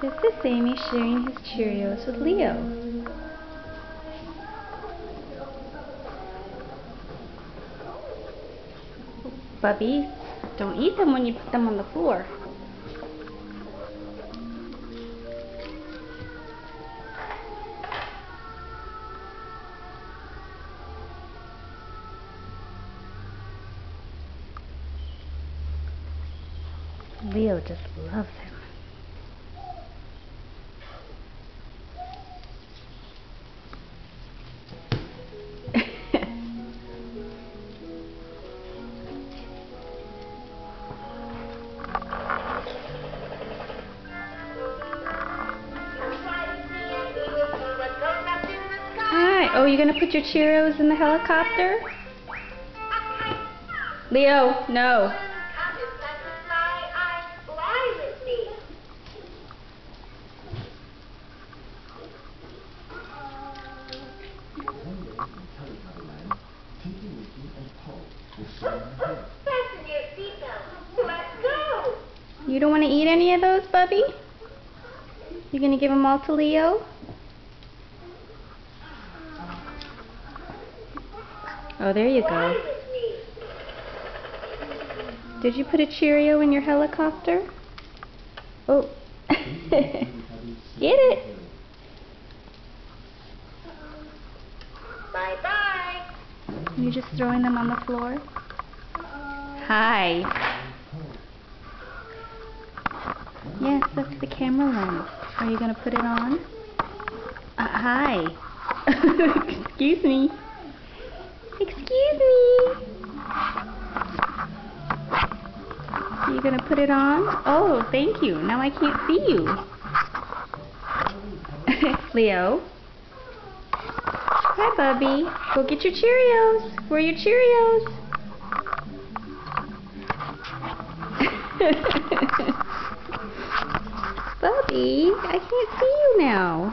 This is Sammy sharing his Cheerios with Leo. Bubby, don't eat them when you put them on the floor. Leo just loves him. Hi. Oh, you gonna put your Cheerios in the helicopter? Leo, no. You don't want to eat any of those, Bubby? You gonna give them all to Leo? Oh, there you go. Did you put a Cheerio in your helicopter? Oh. Get it. Bye-bye. You're just throwing them on the floor? Hi. Yes, that's the camera lens. Are you going to put it on? Hi. Excuse me. Excuse me. Are you going to put it on? Oh, thank you. Now I can't see you. Leo. Hi, Bubby. Go get your Cheerios. Where are your Cheerios? Bubby, I can't see you now.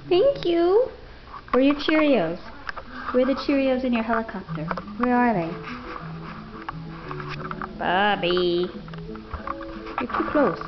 Thank you. Where are your Cheerios? Where are the Cheerios in your helicopter? Where are they? Bubby. You're too close.